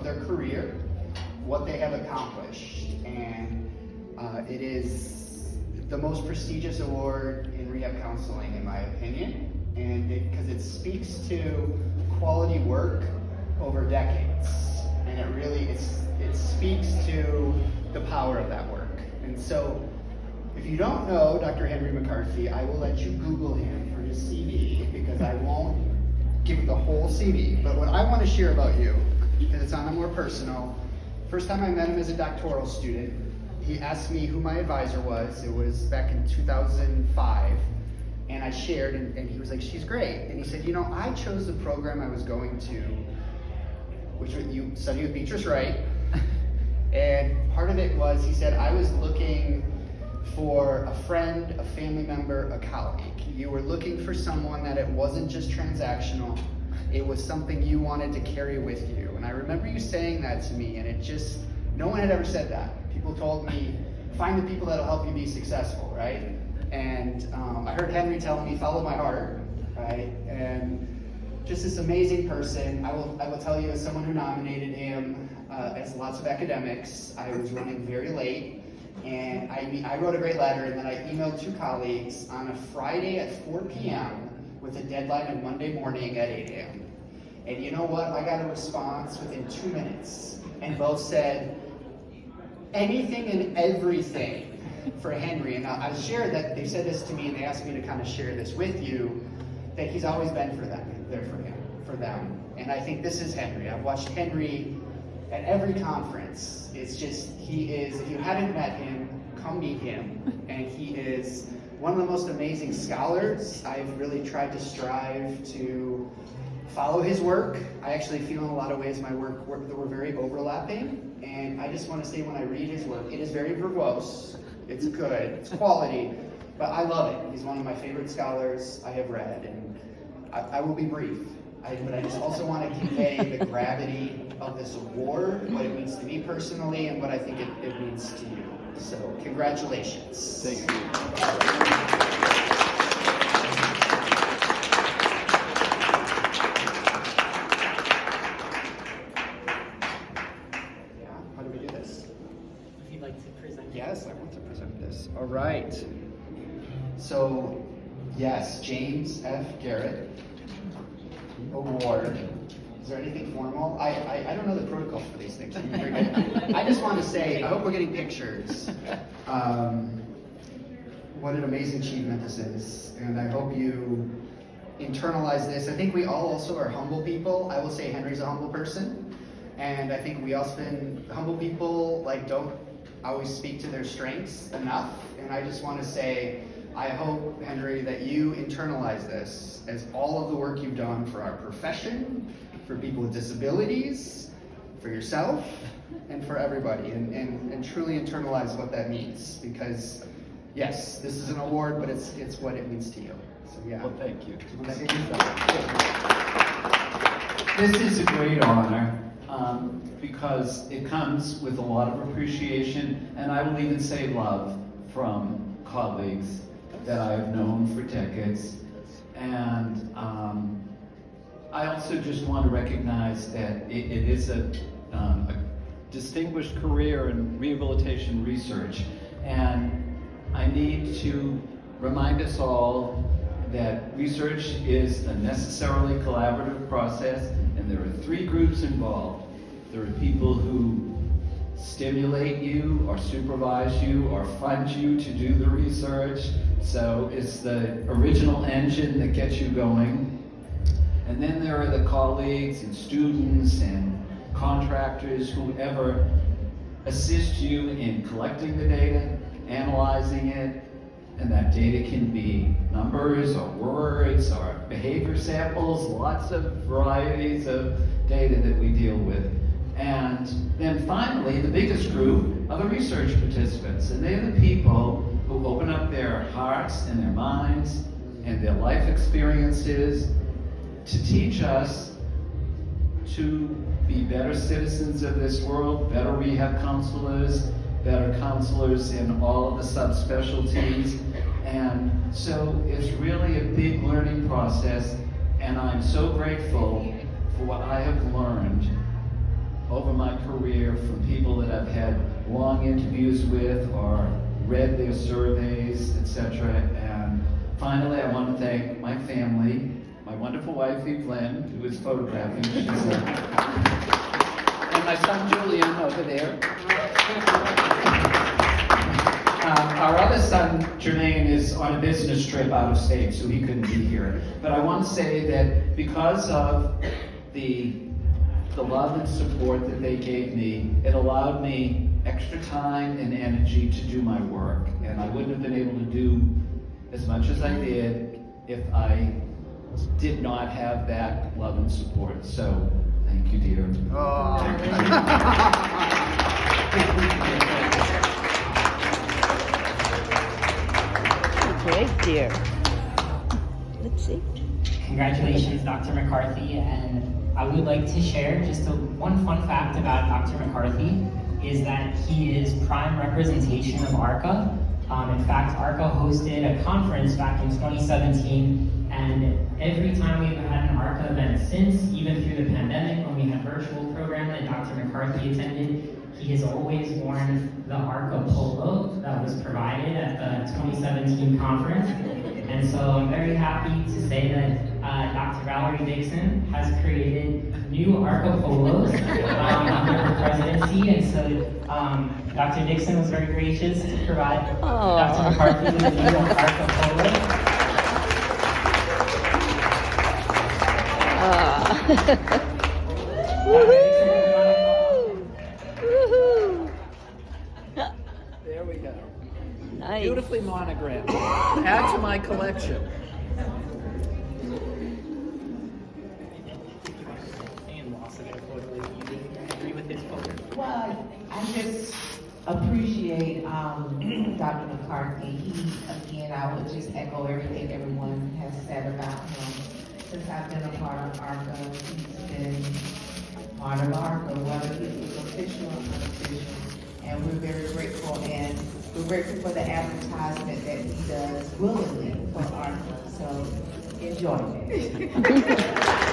of their career, what they have accomplished. And it is the most prestigious award in rehab counseling, in my opinion, and because it speaks to quality work over decades, and it speaks to the power of that work. And so, if you don't know Dr. Henry McCarthy, I will let you Google him for his CV, because I won't give the whole CV. But what I want to share about you, because it's on a more personal, first time I met him as a doctoral student, he asked me who my advisor was. It was back in 2005, and I shared, and he was like, she's great. And he said, you know, I chose the program I was going to, which you study with Beatrice Wright, and part of it was, he said, I was looking for a friend, a family member, a colleague. You were looking for someone that it wasn't just transactional, it was something you wanted to carry with you. And I remember you saying that to me, and it just, no one had ever said that. People told me, find the people that'll help you be successful, right? And I heard Henry tell me, follow my heart, right? And just this amazing person. I will tell you, as someone who nominated him, as lots of academics, I was running very late, and I wrote a great letter, and then I emailed 2 colleagues on a Friday at 4 p.m. with a deadline of Monday morning at 8 a.m. And you know what? I got a response within 2 minutes, and both said, anything and everything for Henry. And I shared that, they said this to me, and they asked me to kind of share this with you, that he's always been for them, there for them. And I think this is Henry. I've watched Henry at every conference. It's just, he is, if you haven't met him, come meet him. And he is one of the most amazing scholars. I've really tried to strive to follow his work. I actually feel in a lot of ways my work that we're very overlapping. And I just want to say, when I read his work, it is very verbose. It's good, it's quality, but I love it. He's one of my favorite scholars I have read, and I will be brief. But I just also want to convey the gravity of this award, what it means to me personally, and what I think it means to you. So, congratulations. Thank you. How do we do this? If you'd like to present. Yes, I want to present this. All right. So, yes, James F. Garrett Award. Is there anything formal? I don't know the protocols for these things. I just want to say, I hope we're getting pictures. What an amazing achievement this is. And I hope you internalize this. I think we all also are humble people. I will say Henry's a humble person. And I think we often, humble people, don't always speak to their strengths enough. And I just want to say, I hope, Henry, that you internalize this as all of the work you've done for our profession, for people with disabilities, for yourself, and for everybody, and truly internalize what that means. Because, yes, this is an award, but it's what it means to you. So, yeah. Well, thank you. This is a great honor because it comes with a lot of appreciation, and I will even say love, from colleagues that I've known for decades. And I also just want to recognize that it is a Distinguished career in rehabilitation research, and I need to remind us all that research is a necessarily collaborative process, and there are 3 groups involved. There are people who stimulate you or supervise you or fund you to do the research. So it's the original engine that gets you going. And then there are the colleagues and students and contractors, whoever assist you in collecting the data, analyzing it, and that data can be numbers or words or behavior samples, lots of varieties of data that we deal with. And then finally, the biggest group are the research participants, and they're the people who open up their hearts and their minds and their life experiences to teach us to be better citizens of this world, better rehab counselors, better counselors in all of the subspecialties. And so it's really a big learning process, and I'm so grateful for what I have learned over my career from people that I've had long interviews with or read their surveys, etc. And finally, I want to thank my family, my wonderful wife, Evelyn, who is photographing. And my son, Julian, over there. Our other son, Germain, is on a business trip out of state, so he couldn't be here. But I want to say that because of the love and support that they gave me, it allowed me extra time and energy to do my work. And I wouldn't have been able to do as much as I did if I did not have that love and support. So, thank you, dear. Great, dear. Let's see. Congratulations, Dr. McCarthy, and I would like to share just one fun fact about Dr. McCarthy is that he is prime representation of ARCA. In fact, ARCA hosted a conference back in 2017, and every time we've had an ARCA event since, even through the pandemic when we had virtual program that Dr. McCarthy attended, he has always worn the ARCA polo that was provided at the 2017 conference. And so I'm very happy to say that Dr. Valerie Dixon has created new ARCA polos under her presidency. And so Dr. Dixon was very gracious to provide Dr. McCarthy with a new ARCA polo. There we go. Nice. Beautifully monogrammed. Add to my collection. And loss of a photo, you agree with his photo? Well, I just appreciate Dr. McCarthy. Again, I would just echo everything everyone has said about him. Since I've been a part of ARCA, he's been part of ARCA, whether it was official or unofficial. And we're very grateful, and we're grateful for the advertisement that he does willingly for ARCA. So enjoy it.